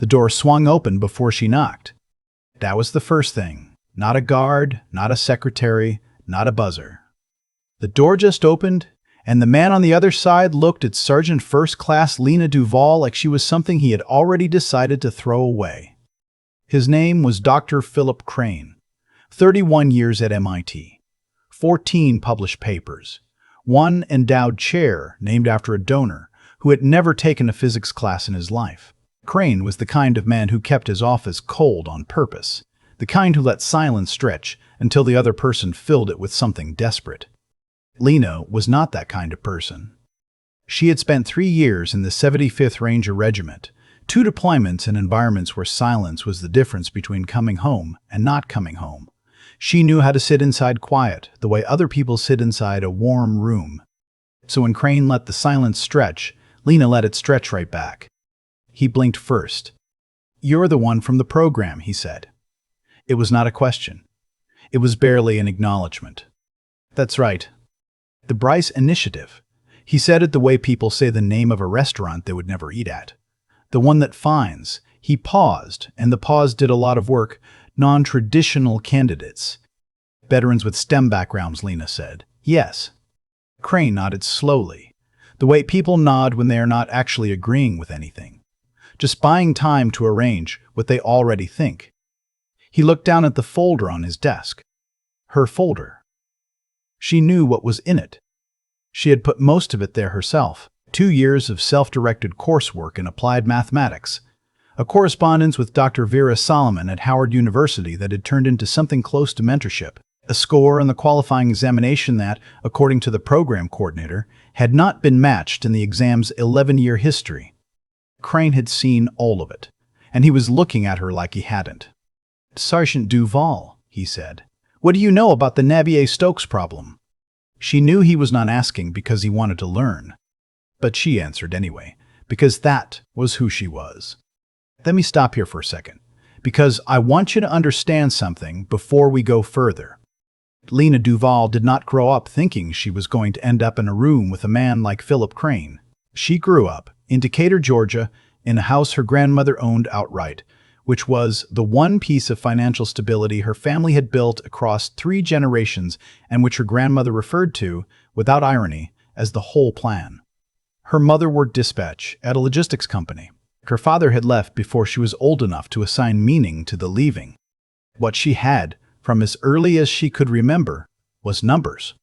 The door swung open before she knocked. That was the first thing. Not a guard, not a secretary, not a buzzer. The door just opened, and the man on the other side looked at Sergeant First Class Lena Duvall like she was something he had already decided to throw away. His name was Dr. Philip Crane, 31 years at MIT, 14 published papers, one endowed chair named after a donor who had never taken a physics class in his life. Crane was the kind of man who kept his office cold on purpose, the kind who let silence stretch until the other person filled it with something desperate. Lena was not that kind of person. She had spent 3 years in the 75th Ranger Regiment, 2 deployments in environments where silence was the difference between coming home and not coming home. She knew how to sit inside quiet, the way other people sit inside a warm room. So when Crane let the silence stretch, Lena let it stretch right back. He blinked first. "You're the one from the program," he said. It was not a question. It was barely an acknowledgement. "That's right. The Bryce Initiative." He said it the way people say the name of a restaurant they would never eat at. "The one that finds." He paused, and the pause did a lot of work. "Non-traditional candidates." "Veterans with STEM backgrounds," Lena said. "Yes." Crane nodded slowly, the way people nod when they are not actually agreeing with anything, just buying time to arrange what they already think. He looked down at the folder on his desk. Her folder. She knew what was in it. She had put most of it there herself. 2 years of self-directed coursework in applied mathematics, a correspondence with Dr. Vera Solomon at Howard University that had turned into something close to mentorship, a score on the qualifying examination that, according to the program coordinator, had not been matched in the exam's 11-year history. Crane had seen all of it, and he was looking at her like he hadn't. "Sergeant Duvall," he said, "what do you know about the Navier-Stokes problem?" She knew he was not asking because he wanted to learn, but she answered anyway, because that was who she was. "Let me stop here for a second, because I want you to understand something before we go further." Lena Duvall did not grow up thinking she was going to end up in a room with a man like Philip Crane. She grew up in Decatur, Georgia, in a house her grandmother owned outright, which was the one piece of financial stability her family had built across 3 generations and which her grandmother referred to, without irony, as the whole plan. Her mother worked dispatch at a logistics company. Her father had left before she was old enough to assign meaning to the leaving. What she had, from as early as she could remember, was numbers.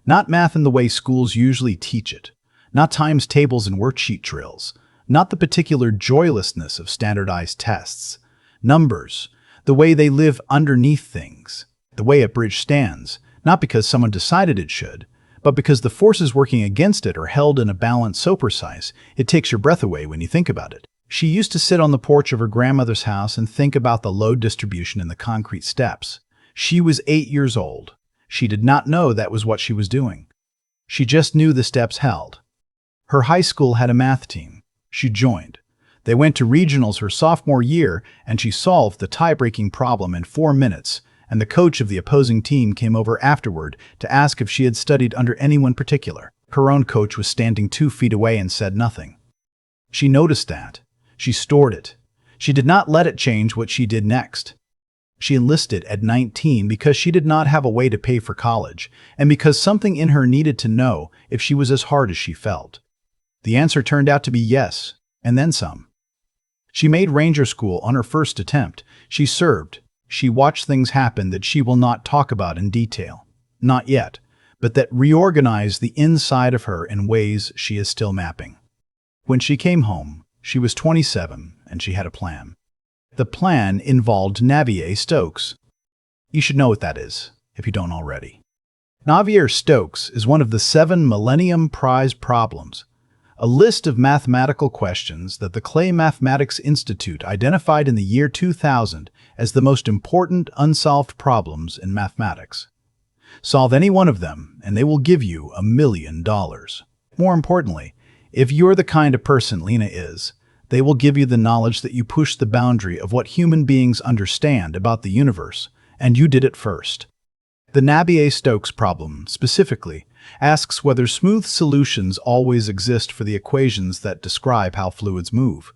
Not math in the way schools usually teach it, not times tables and worksheet drills, not the particular joylessness of standardized tests. Numbers, the way they live underneath things, the way a bridge stands, not because someone decided it should, but because the forces working against it are held in a balance so precise it takes your breath away when you think about it. She used to sit on the porch of her grandmother's house and think about the load distribution in the concrete steps. She was 8 years old. She did not know that was what she was doing. She just knew the steps held. Her high school had a math team. She joined. They went to regionals her sophomore year, and she solved the tie-breaking problem in 4 minutes, and the coach of the opposing team came over afterward to ask if she had studied under anyone particular. Her own coach was standing 2 feet away and said nothing. She noticed that. She stored it. She did not let it change what she did next. She enlisted at 19 because she did not have a way to pay for college, and because something in her needed to know if she was as hard as she felt. The answer turned out to be yes, and then some. She made Ranger School on her first attempt. She served. She watched things happen that she will not talk about in detail. Not yet, but that reorganized the inside of her in ways she is still mapping. When she came home, she was 27, and she had a plan. The plan involved Navier-Stokes. You should know what that is, if you don't already. Navier-Stokes is one of the 7 Millennium Prize problems, a list of mathematical questions that the Clay Mathematics Institute identified in the year 2000 as the most important unsolved problems in mathematics. Solve any one of them, and they will give you $1 million. More importantly, if you're the kind of person Lena is, they will give you the knowledge that you push the boundary of what human beings understand about the universe, and you did it first. The Navier-Stokes problem, specifically, asks whether smooth solutions always exist for the equations that describe how fluids move.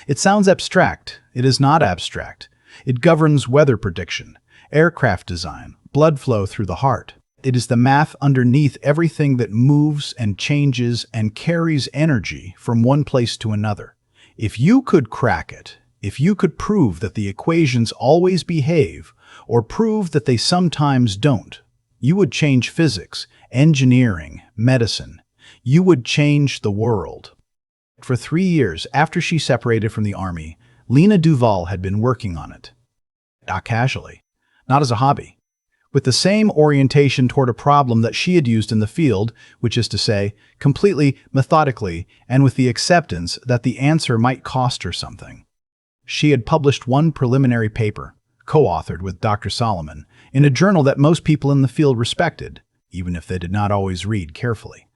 It sounds abstract. It is not abstract. It governs weather prediction, aircraft design, blood flow through the heart. It is the math underneath everything that moves and changes and carries energy from one place to another. If you could crack it, if you could prove that the equations always behave, or prove that they sometimes don't, you would change physics, engineering, medicine. You would change the world. For 3 years after she separated from the army, Lena Duvall had been working on it. Not casually, not as a hobby, with the same orientation toward a problem that she had used in the field, which is to say, completely methodically and with the acceptance that the answer might cost her something. She had published one preliminary paper, co-authored with Dr. Solomon, in a journal that most people in the field respected, even if they did not always read carefully.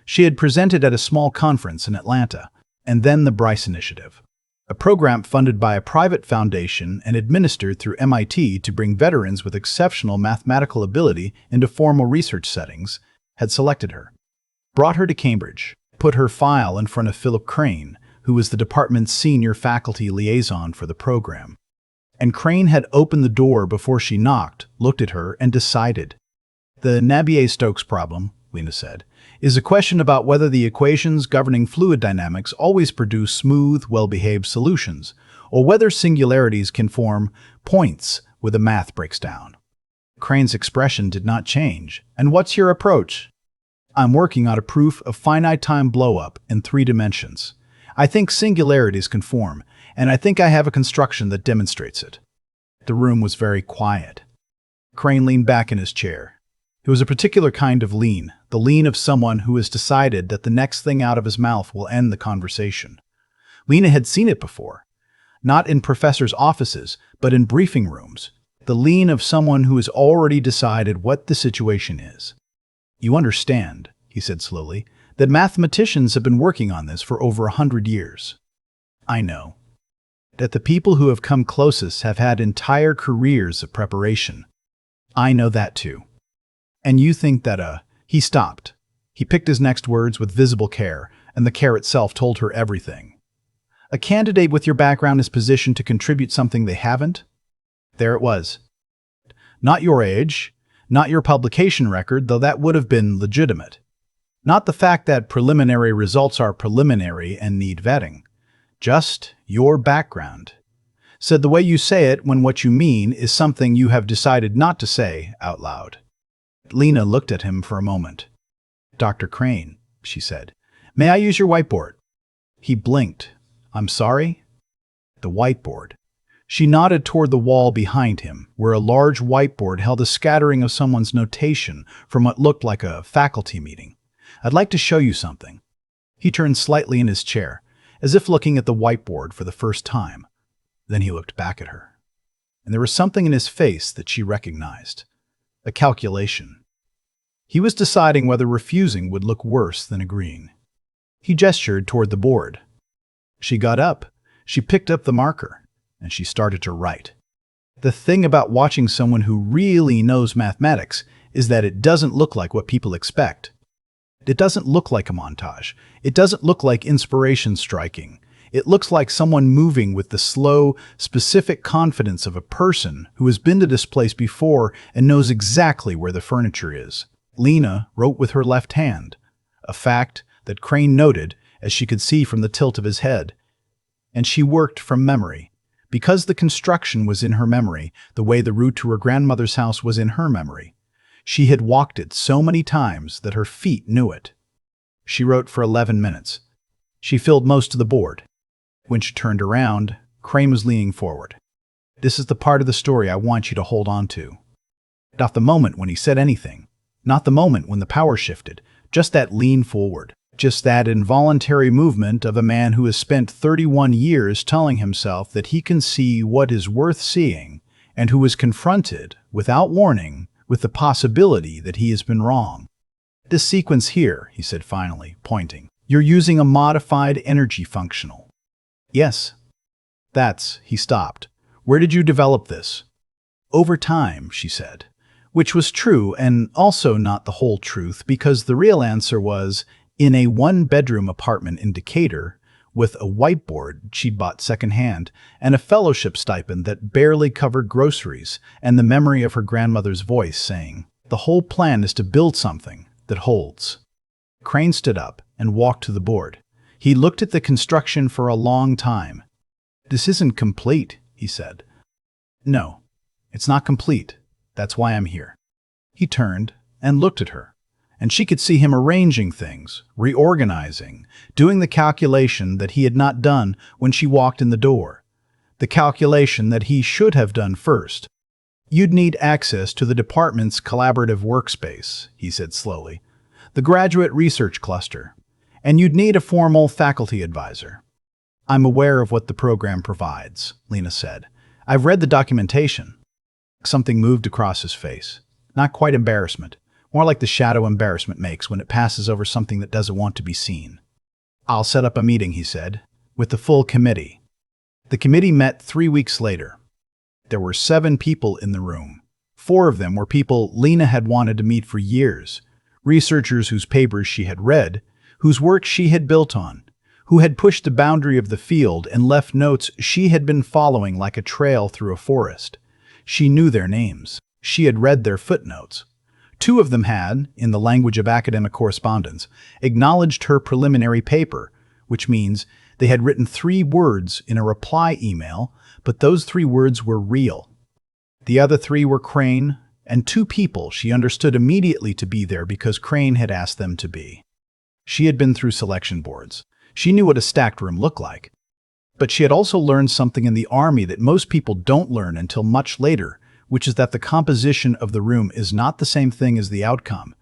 She had presented at a small conference in Atlanta, and then the Bryce Initiative, a program funded by a private foundation and administered through MIT to bring veterans with exceptional mathematical ability into formal research settings, had selected her, brought her to Cambridge, put her file in front of Philip Crane, who was the department's senior faculty liaison for the program. And Crane had opened the door before she knocked, looked at her, and decided. The Navier-Stokes problem, Lena said, is a question about whether the equations governing fluid dynamics always produce smooth, well-behaved solutions, or whether singularities can form points where the math breaks down. Crane's expression did not change. And what's your approach? I'm working on a proof of finite-time blow-up in 3 dimensions. I think singularities can form, and I think I have a construction that demonstrates it. The room was very quiet. Crane leaned back in his chair. It was a particular kind of lean, the lean of someone who has decided that the next thing out of his mouth will end the conversation. Lena had seen it before, not in professors' offices, but in briefing rooms, the lean of someone who has already decided what the situation is. You understand, he said slowly, that mathematicians have been working on this for over 100 years. I know. That the people who have come closest have had entire careers of preparation. I know that too. And you think that He stopped. He picked his next words with visible care, and the care itself told her everything. A candidate with your background is positioned to contribute something they haven't? There it was. Not your age, not your publication record, though that would have been legitimate. Not the fact that preliminary results are preliminary and need vetting. Just your background. Said the way you say it when what you mean is something you have decided not to say out loud. Lena looked at him for a moment. Dr. Crane, she said, may I use your whiteboard? He blinked. I'm sorry? The whiteboard. She nodded toward the wall behind him, where a large whiteboard held a scattering of someone's notation from what looked like a faculty meeting. I'd like to show you something. He turned slightly in his chair, as if looking at the whiteboard for the first time. Then he looked back at her. And there was something in his face that she recognized. A calculation. He was deciding whether refusing would look worse than agreeing. He gestured toward the board. She got up, she picked up the marker, and she started to write. The thing about watching someone who really knows mathematics is that it doesn't look like what people expect. It doesn't look like a montage. It doesn't look like inspiration striking. It looks like someone moving with the slow, specific confidence of a person who has been to this place before and knows exactly where the furniture is. Lena wrote with her left hand, a fact that Crane noted as she could see from the tilt of his head. And she worked from memory, because the construction was in her memory, the way the route to her grandmother's house was in her memory. She had walked it so many times that her feet knew it. She wrote for 11 minutes. She filled most of the board. When she turned around, Crane was leaning forward. This is the part of the story I want you to hold on to. Not the moment when he said anything, not the moment when the power shifted, just that lean forward, just that involuntary movement of a man who has spent 31 years telling himself that he can see what is worth seeing and who is confronted, without warning, with the possibility that he has been wrong. This sequence here, he said finally, pointing, you're using a modified energy functional. Yes. He stopped. Where did you develop this? Over time, she said. Which was true and also not the whole truth, because the real answer was, in a one-bedroom apartment in Decatur, with a whiteboard she'd bought secondhand, and a fellowship stipend that barely covered groceries, and the memory of her grandmother's voice saying, "The whole plan is to build something that holds." Crane stood up and walked to the board. He looked at the construction for a long time. "This isn't complete," he said. "No, it's not complete. That's why I'm here." He turned and looked at her, and she could see him arranging things, reorganizing, doing the calculation that he had not done when she walked in the door, the calculation that he should have done first. "You'd need access to the department's collaborative workspace," he said slowly, "the graduate research cluster, and you'd need a formal faculty advisor." "I'm aware of what the program provides," Lena said. "I've read the documentation." Something moved across his face. Not quite embarrassment, more like the shadow embarrassment makes when it passes over something that doesn't want to be seen. "I'll set up a meeting," he said, "with the full committee." The committee met 3 weeks later. There were 7 people in the room. 4 of them were people Lena had wanted to meet for years, researchers whose papers she had read, whose work she had built on, who had pushed the boundary of the field and left notes she had been following like a trail through a forest. She knew their names. She had read their footnotes. 2 of them had, in the language of academic correspondence, acknowledged her preliminary paper, which means they had written 3 words in a reply email, but those 3 words were real. The other 3 were Crane and 2 people she understood immediately to be there because Crane had asked them to be. She had been through selection boards. She knew what a stacked room looked like. But she had also learned something in the Army that most people don't learn until much later, which is that the composition of the room is not the same thing as the outcome.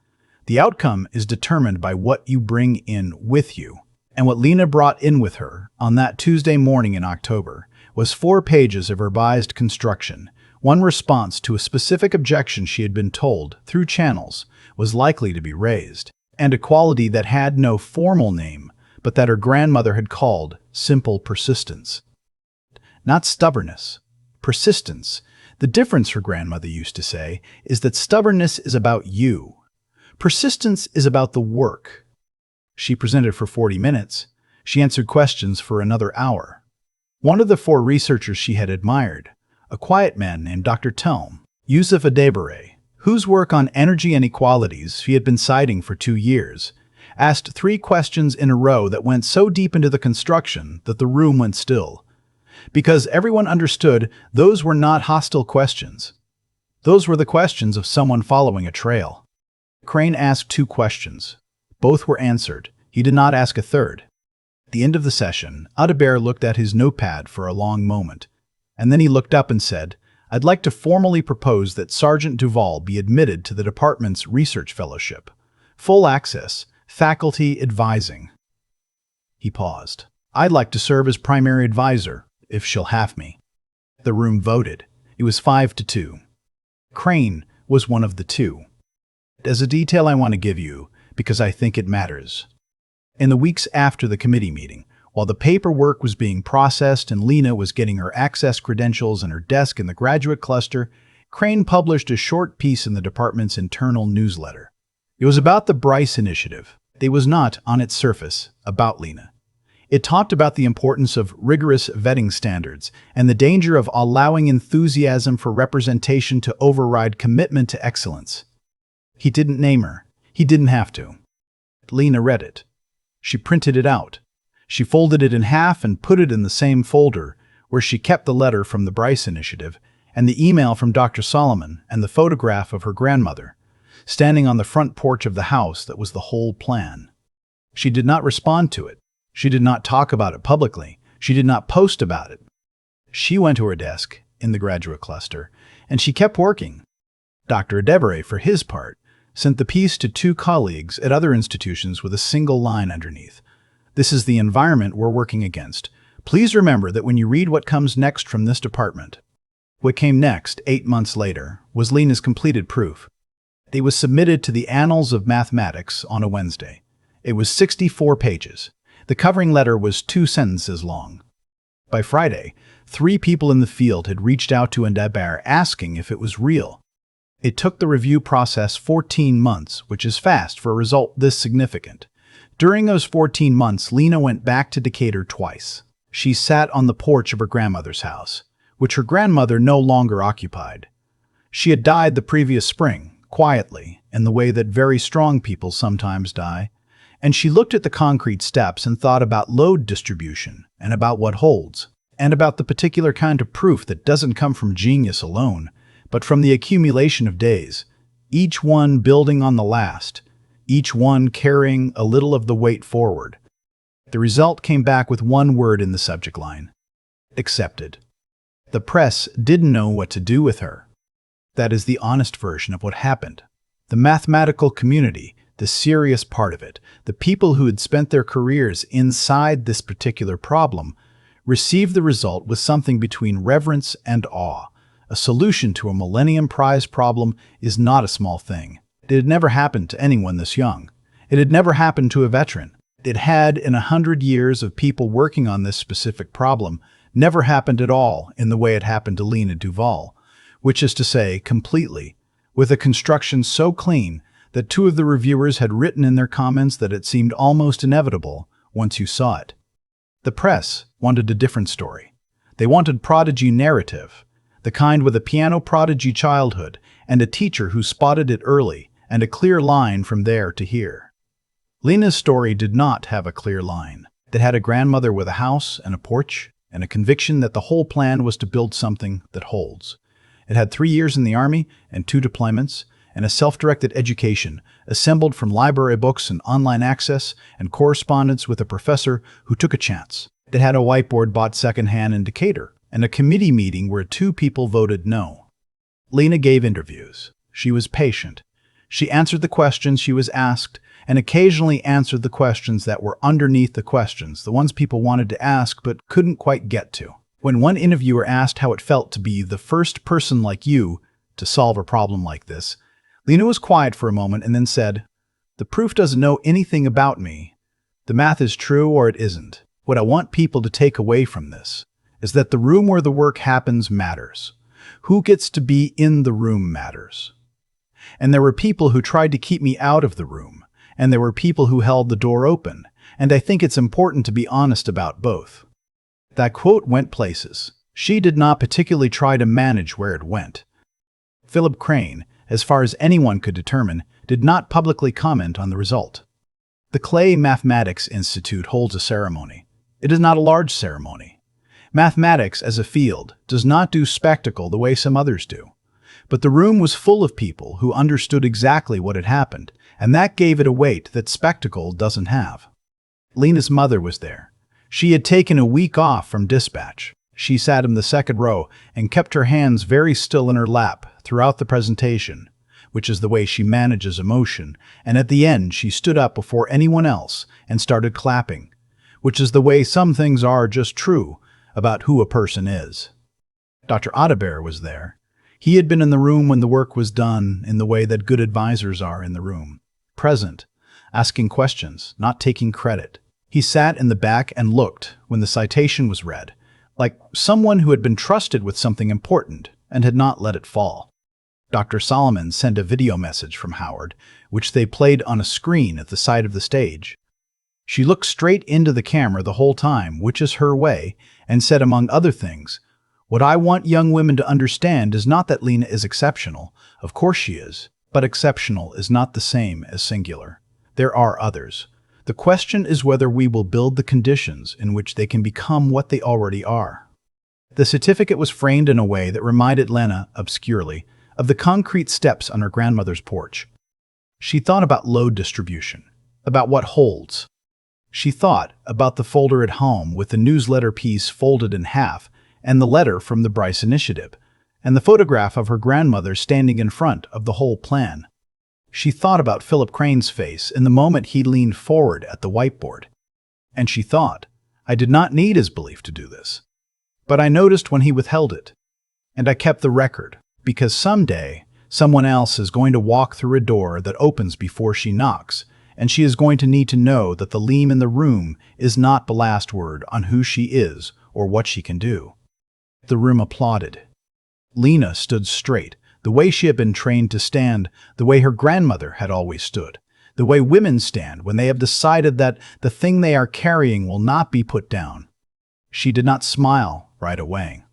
The outcome is determined by what you bring in with you. And what Lena brought in with her on that Tuesday morning in October was 4 pages of revised construction, one response to a specific objection she had been told, through channels, was likely to be raised, and a quality that had no formal name, but that her grandmother had called simple persistence. Not stubbornness, persistence. The difference, her grandmother used to say, is that stubbornness is about you. Persistence is about the work. She presented for 40 minutes. She answered questions for another hour. One of the 4 researchers she had admired, a quiet man named Dr. Telm, Yusuf Adebare, whose work on energy inequalities she had been citing for 2 years, asked 3 questions in a row that went so deep into the construction that the room went still. Because everyone understood those were not hostile questions. Those were the questions of someone following a trail. Crane asked 2 questions. Both were answered. He did not ask a third. At the end of the session, Adebare looked at his notepad for a long moment, and then he looked up and said, "I'd like to formally propose that Sergeant Duvall be admitted to the department's research fellowship. Full access, faculty advising." He paused. "I'd like to serve as primary advisor, if she'll have me." The room voted. It was 5 to 2. Crane was one of the 2. There's a detail I want to give you, because I think it matters. In the weeks after the committee meeting, while the paperwork was being processed and Lena was getting her access credentials and her desk in the graduate cluster, Crane published a short piece in the department's internal newsletter. It was about the Bryce Initiative. It was not, on its surface, about Lena. It talked about the importance of rigorous vetting standards and the danger of allowing enthusiasm for representation to override commitment to excellence. He didn't name her. He didn't have to. Lena read it. She printed it out. She folded it in half and put it in the same folder where she kept the letter from the Bryce Initiative and the email from Dr. Solomon and the photograph of her grandmother, standing on the front porch of the house that was the whole plan. She did not respond to it. She did not talk about it publicly. She did not post about it. She went to her desk in the graduate cluster, and she kept working. Dr. Adebare, for his part, sent the piece to 2 colleagues at other institutions with a single line underneath. "This is the environment we're working against. Please remember that when you read what comes next from this department." What came next, 8 months later, was Lena's completed proof. It was submitted to the Annals of Mathematics on a Wednesday. It was 64 pages. The covering letter was 2 sentences long. By Friday, 3 people in the field had reached out to Adebare asking if it was real. It took the review process 14 months, which is fast for a result this significant. During those 14 months, Lena went back to Decatur twice. She sat on the porch of her grandmother's house, which her grandmother no longer occupied. She had died the previous spring, quietly, in the way that very strong people sometimes die, and she looked at the concrete steps and thought about load distribution, and about what holds, and about the particular kind of proof that doesn't come from genius alone, but from the accumulation of days, each one building on the last, each one carrying a little of the weight forward. The result came back with one word in the subject line: accepted. The press didn't know what to do with her. That is the honest version of what happened. The mathematical community, the serious part of it, the people who had spent their careers inside this particular problem, received the result with something between reverence and awe. A solution to a Millennium Prize problem is not a small thing. It had never happened to anyone this young. It had never happened to a veteran. It had, in 100 years of people working on this specific problem, never happened at all in the way it happened to Lena Duvall, which is to say, completely, with a construction so clean that two of the reviewers had written in their comments that it seemed almost inevitable once you saw it. The press wanted a different story. They wanted prodigy narrative, the kind with a piano prodigy childhood and a teacher who spotted it early, and a clear line from there to here. Lena's story did not have a clear line. It had a grandmother with a house and a porch, and a conviction that the whole plan was to build something that holds. It had 3 years in the Army and 2 deployments, and a self-directed education, assembled from library books and online access, and correspondence with a professor who took a chance. It had a whiteboard bought secondhand in Decatur, and a committee meeting where 2 people voted no. Lena gave interviews. She was patient. She answered the questions she was asked, and occasionally answered the questions that were underneath the questions, the ones people wanted to ask but couldn't quite get to. When one interviewer asked how it felt to be the first person like you to solve a problem like this, Lena was quiet for a moment and then said, "The proof doesn't know anything about me. The math is true or it isn't. What I want people to take away from this is that the room where the work happens matters. Who gets to be in the room matters. And there were people who tried to keep me out of the room, and there were people who held the door open, and I think it's important to be honest about both." That quote went places. She did not particularly try to manage where it went. Philip Crane, as far as anyone could determine, did not publicly comment on the result. The Clay Mathematics Institute holds a ceremony. It is not a large ceremony. Mathematics, as a field, does not do spectacle the way some others do. But the room was full of people who understood exactly what had happened, and that gave it a weight that spectacle doesn't have. Lena's mother was there. She had taken a week off from dispatch. She sat in the second row and kept her hands very still in her lap throughout the presentation, which is the way she manages emotion, and at the end she stood up before anyone else and started clapping, which is the way some things are just true about who a person is. Dr. Audebert was there. He had been in the room when the work was done in the way that good advisors are in the room, present, asking questions, not taking credit. He sat in the back and looked when the citation was read, like someone who had been trusted with something important and had not let it fall. Dr. Solomon sent a video message from Howard, which they played on a screen at the side of the stage. She looked straight into the camera the whole time, which is her way, and said, among other things, "What I want young women to understand is not that Lena is exceptional. Of course she is. But exceptional is not the same as singular. There are others. The question is whether we will build the conditions in which they can become what they already are." The certificate was framed in a way that reminded Lena, obscurely, of the concrete steps on her grandmother's porch. She thought about load distribution, about what holds. She thought about the folder at home with the newsletter piece folded in half and the letter from the Bryce Initiative, and the photograph of her grandmother standing in front of the whole plan. She thought about Philip Crane's face in the moment he leaned forward at the whiteboard. And she thought, I did not need his belief to do this. But I noticed when he withheld it. And I kept the record, because someday, someone else is going to walk through a door that opens before she knocks, and she is going to need to know that the leam in the room is not the last word on who she is or what she can do. The room applauded. Lena stood straight, the way she had been trained to stand, the way her grandmother had always stood. the way women stand when they have decided that the thing they are carrying will not be put down. She did not smile right away.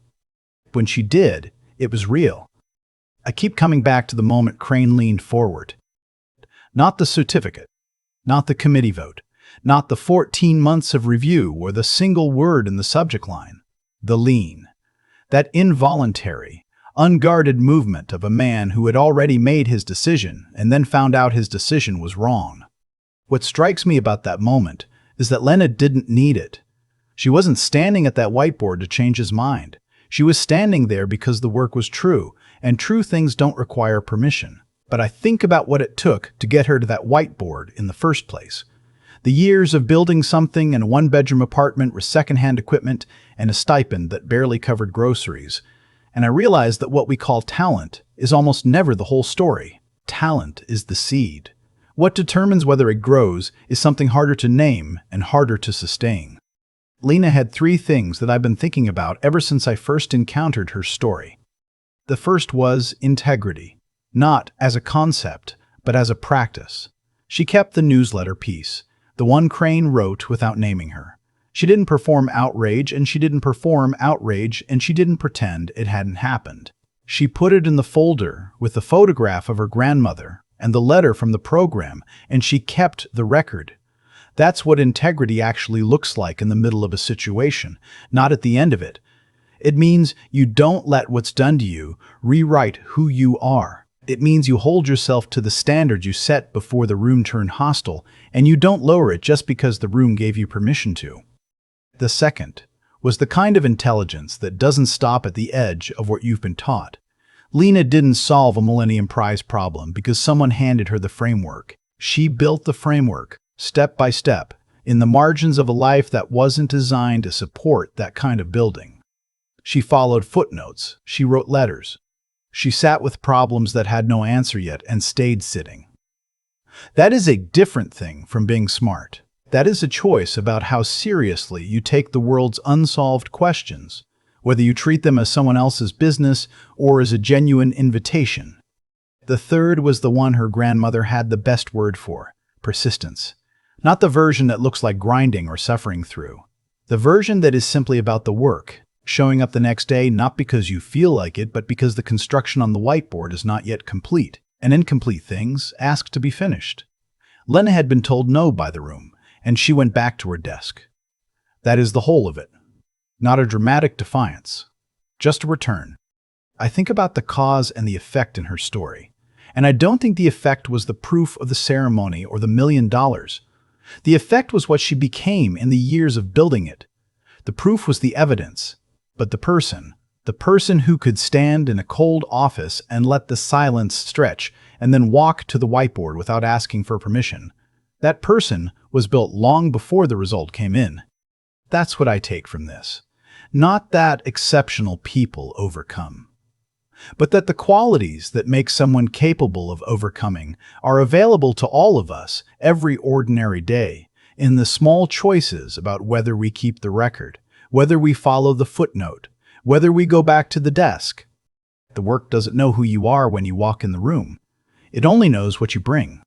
When she did, it was real. I keep coming back to the moment Crane leaned forward. Not the certificate, not the committee vote, not the 14 months of review or the single word in the subject line. The lean. That involuntary, unguarded movement of a man who had already made his decision and then found out his decision was wrong. What strikes me about that moment is that Lena didn't need it. She wasn't standing at that whiteboard to change his mind. She was standing there because the work was true, and true things don't require permission. But I think about what it took to get her to that whiteboard in the first place. The years of building something in a one-bedroom apartment with second-hand equipment and a stipend that barely covered groceries. And I realized that what we call talent is almost never the whole story. Talent is the seed. What determines whether it grows is something harder to name and harder to sustain. Lena had 3 things that I've been thinking about ever since I first encountered her story. The first was integrity, not as a concept, but as a practice. She kept the newsletter piece, the one Crane wrote without naming her. She didn't perform outrage, and she didn't perform outrage, and she didn't pretend it hadn't happened. She put it in the folder with the photograph of her grandmother and the letter from the program, and she kept the record. That's what integrity actually looks like in the middle of a situation, not at the end of it. It means you don't let what's done to you rewrite who you are. It means you hold yourself to the standard you set before the room turned hostile, and you don't lower it just because the room gave you permission to. The second was the kind of intelligence that doesn't stop at the edge of what you've been taught. Lena didn't solve a Millennium Prize problem because someone handed her the framework. She built the framework, step by step, in the margins of a life that wasn't designed to support that kind of building. She followed footnotes. She wrote letters. She sat with problems that had no answer yet and stayed sitting. That is a different thing from being smart. That is a choice about how seriously you take the world's unsolved questions, whether you treat them as someone else's business or as a genuine invitation. The third was the one her grandmother had the best word for: persistence. Not the version that looks like grinding or suffering through. The version that is simply about the work, showing up the next day not because you feel like it, but because the construction on the whiteboard is not yet complete, and incomplete things ask to be finished. Lena had been told no by the room, and she went back to her desk. That is the whole of it. Not a dramatic defiance, just a return. I think about the cause and the effect in her story, and I don't think the effect was the proof of the ceremony or the $1 million. The effect was what she became in the years of building it. The proof was the evidence, but the person who could stand in a cold office and let the silence stretch and then walk to the whiteboard without asking for permission, that person was built long before the result came in. That's what I take from this. Not that exceptional people overcome, but that the qualities that make someone capable of overcoming are available to all of us every ordinary day in the small choices about whether we keep the record, whether we follow the footnote, whether we go back to the desk. The work doesn't know who you are when you walk in the room. It only knows what you bring.